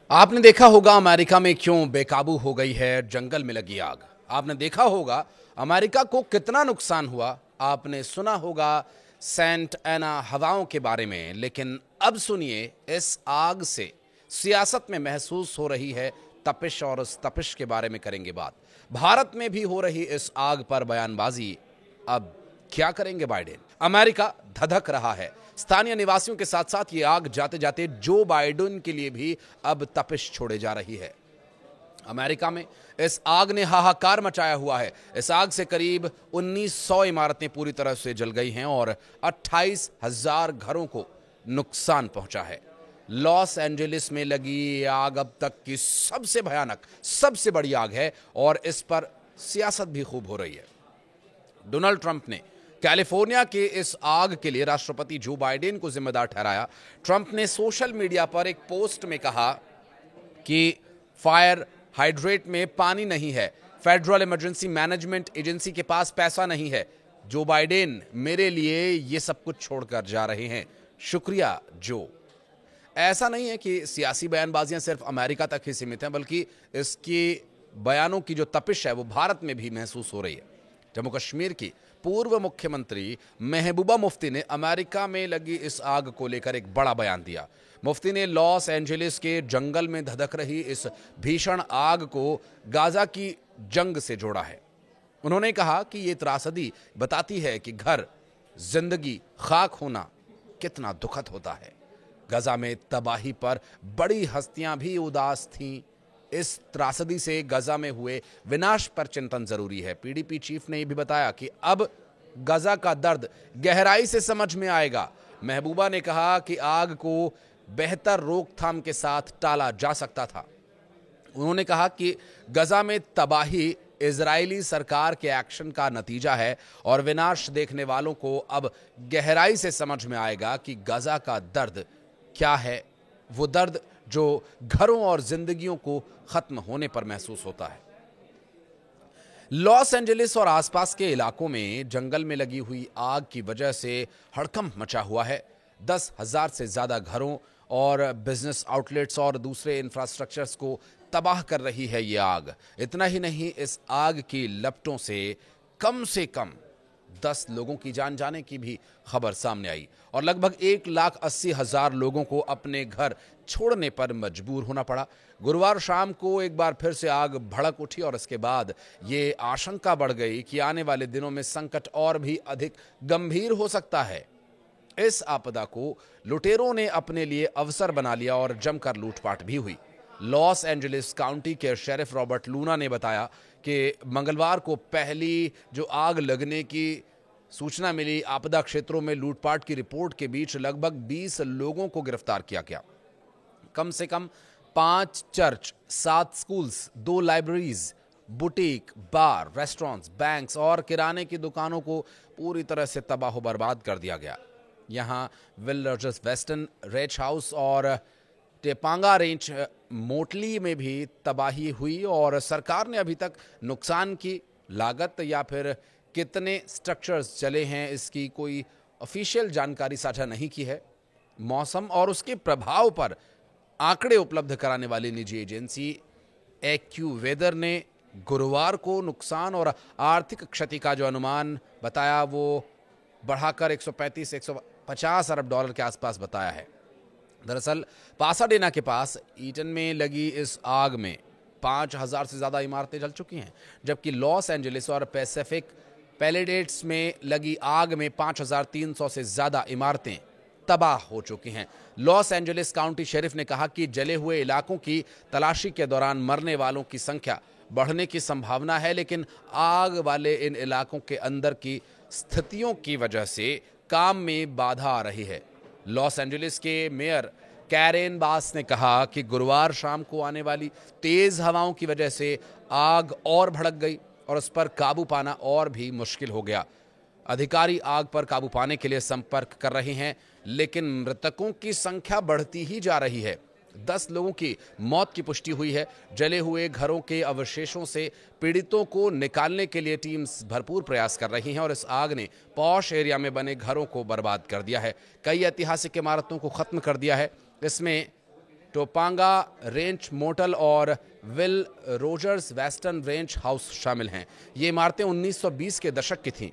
आपने देखा होगा अमेरिका में क्यों बेकाबू हो गई है जंगल में लगी आग। आपने देखा होगा अमेरिका को कितना नुकसान हुआ। आपने सुना होगा सेंट एना हवाओं के बारे में। लेकिन अब सुनिए इस आग से सियासत में महसूस हो रही है तपिश, और उस तपिश के बारे में करेंगे बात। भारत में भी हो रही इस आग पर बयानबाजी। अब क्या करेंगे बाइडेन? अमेरिका धधक रहा है। स्थानीय निवासियों के साथ साथ ये आग जाते जाते जो बाइडेन के लिए भी अब तपिश छोड़े जा रही है। अमेरिका में इस आग ने हाहाकार मचाया हुआ है। इस आग से करीब 1900 इमारतें पूरी तरह से जल गई हैं और 28,000 घरों को नुकसान पहुंचा है। लॉस एंजलिस में लगी ये आग अब तक की सबसे भयानक, सबसे बड़ी आग है और इस पर सियासत भी खूब हो रही है। डोनाल्ड ट्रंप ने कैलिफोर्निया के इस आग के लिए राष्ट्रपति जो बाइडेन को जिम्मेदार ठहराया। ट्रंप ने सोशल मीडिया पर एक पोस्ट में कहा कि फायर हाइड्रेट में पानी नहीं है, फेडरल इमरजेंसी मैनेजमेंट एजेंसी के पास पैसा नहीं है। जो बाइडेन मेरे लिए ये सब कुछ छोड़कर जा रहे हैं, शुक्रिया जो। ऐसा नहीं है कि सियासी बयानबाजियां सिर्फ अमेरिका तक ही सीमित हैं, बल्कि इसकी बयानों की जो तपिश है वो भारत में भी महसूस हो रही है। जम्मू कश्मीर की पूर्व मुख्यमंत्री महबूबा मुफ्ती ने अमेरिका में लगी इस आग को लेकर एक बड़ा बयान दिया। मुफ्ती ने लॉस एंजलिस के जंगल में धधक रही इस भीषण आग को गाजा की जंग से जोड़ा है। उन्होंने कहा कि ये त्रासदी बताती है कि घर, जिंदगी, खाक होना कितना दुखद होता है। गाजा में तबाही पर बड़ी हस्तियां भी उदास थीं। इस त्रासदी से गाजा में हुए विनाश पर चिंतन जरूरी है। पीडीपी चीफ ने यह भी बताया कि अब गाजा का दर्द गहराई से समझ में आएगा। महबूबा ने कहा कि आग को बेहतर रोकथाम के साथ टाला जा सकता था। उन्होंने कहा कि गाजा में तबाही इजरायली सरकार के एक्शन का नतीजा है और विनाश देखने वालों को अब गहराई से समझ में आएगा कि गाजा का दर्द क्या है। वो दर्द जो घरों और जिंदगियों को खत्म होने पर महसूस होता है। लॉस एंजलिस और आसपास के इलाकों में जंगल में लगी हुई आग की वजह से हड़कंप मचा हुआ है। 10,000 से ज्यादा घरों और बिजनेस आउटलेट्स और दूसरे इंफ्रास्ट्रक्चर्स को तबाह कर रही है ये आग। इतना ही नहीं, इस आग की लपटों से कम 10 लोगों की जान जाने की भी खबर सामने आई और लगभग 1,80,000 लोगों को अपने घर छोड़ने पर मजबूर होना पड़ा। गुरुवार शाम को एक बार फिर से आग भड़क उठी और इसके बाद ये आशंका बढ़ गई कि आने वाले दिनों में संकट और भी अधिक गंभीर हो सकता है। इस आपदा को लुटेरों ने अपने लिए अवसर बना लिया और जमकर लूटपाट भी हुई। लॉस एंजलिस काउंटी के शेरिफ रॉबर्ट लूना ने बताया कि मंगलवार को पहली जो आग लगने की सूचना मिली, आपदा क्षेत्रों में लूटपाट की रिपोर्ट के बीच लगभग 20 लोगों को गिरफ्तार किया गया। कम से कम 5 चर्च, 7 स्कूल्स, 2 लाइब्रेरीज, बुटीक, बार, रेस्टोरेंट्स, बैंक्स और किराने की दुकानों को पूरी तरह से तबाह बर्बाद कर दिया गया। यहां विल वेस्टर्न रेच हाउस और टेपांगा रेंज मोटली में भी तबाही हुई और सरकार ने अभी तक नुकसान की लागत या फिर कितने स्ट्रक्चर्स चले हैं इसकी कोई ऑफिशियल जानकारी साझा नहीं की है। मौसम और उसके प्रभाव पर आंकड़े उपलब्ध कराने वाली निजी एजेंसी एक्यूवेदर ने गुरुवार को नुकसान और आर्थिक क्षति का जो अनुमान बताया वो बढ़ाकर 135-150 अरब डॉलर के आसपास बताया है। दरअसल पासाडेना के पास ईटन में लगी इस आग में 5,000 से ज़्यादा इमारतें जल चुकी हैं, जबकि लॉस एंजलिस और पैसिफिक पैलेडेट्स में लगी आग में 5,300 से ज़्यादा इमारतें तबाह हो चुकी हैं। लॉस एंजलिस काउंटी शेरिफ ने कहा कि जले हुए इलाकों की तलाशी के दौरान मरने वालों की संख्या बढ़ने की संभावना है, लेकिन आग वाले इन इलाकों के अंदर की स्थितियों की वजह से काम में बाधा आ रही है। लॉस एंजलिस के मेयर कैरेन बास ने कहा कि गुरुवार शाम को आने वाली तेज हवाओं की वजह से आग और भड़क गई और उस पर काबू पाना और भी मुश्किल हो गया। अधिकारी आग पर काबू पाने के लिए संपर्क कर रहे हैं, लेकिन मृतकों की संख्या बढ़ती ही जा रही है। 10 लोगों की मौत की पुष्टि हुई है। जले हुए घरों के अवशेषों से पीड़ितों को निकालने के लिए टीम्स भरपूर प्रयास कर रही हैं और इस आग ने पॉश एरिया में बने घरों को बर्बाद कर दिया है। कई ऐतिहासिक इमारतों को खत्म कर दिया है। इसमें टोपांगा रेंच मोटल और Will Rogers Western Ranch House शामिल हैं। ये इमारतें 1920 के दशक की थीं।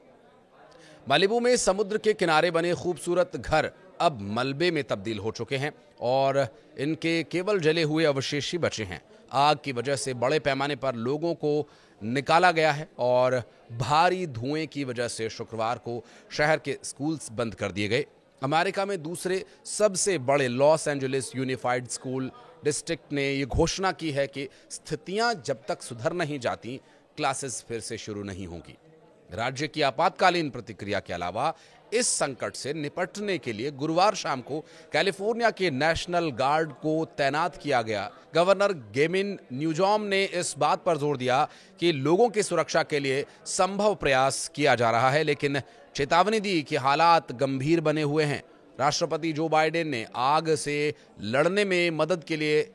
मालिबू में समुद्र के किनारे बने खूबसूरत घर अब मलबे में तब्दील हो चुके हैं और इनके केवल जले हुए अवशेष ही बचे हैं। आग की वजह से बड़े पैमाने पर लोगों को निकाला गया है और भारी धुएं की वजह से शुक्रवार को शहर के स्कूल्स बंद कर दिए गए। अमेरिका में दूसरे सबसे बड़े Los Angeles unified school district ने ये घोषणा की है कि स्थितियां जब तक सुधर नहीं जाती, क्लासेस फिर से शुरू नहीं होंगी। राज्य की आपातकालीन प्रतिक्रिया के अलावा इस संकट से निपटने के लिए गुरुवार शाम को कैलिफोर्निया के नेशनल गार्ड को तैनात किया गया। गवर्नर गेविन न्यूजॉम ने इस बात पर जोर दिया कि लोगों की सुरक्षा के लिए संभव प्रयास किया जा रहा है, लेकिन चेतावनी दी कि हालात गंभीर बने हुए हैं। राष्ट्रपति जो बाइडेन ने आग से लड़ने में मदद के लिए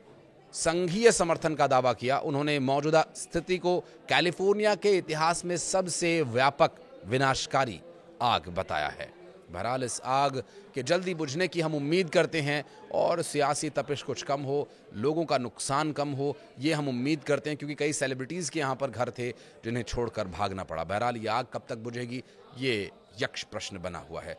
संघीय समर्थन का दावा किया। उन्होंने मौजूदा स्थिति को कैलिफोर्निया के इतिहास में सबसे व्यापक विनाशकारी आग बताया है। बहरहाल इस आग के जल्दी बुझने की हम उम्मीद करते हैं और सियासी तपिश कुछ कम हो, लोगों का नुकसान कम हो, ये हम उम्मीद करते हैं, क्योंकि कई सेलिब्रिटीज़ के यहाँ पर घर थे जिन्हें छोड़कर भागना पड़ा। बहरहाल ये आग कब तक बुझेगी, ये यक्ष प्रश्न बना हुआ है।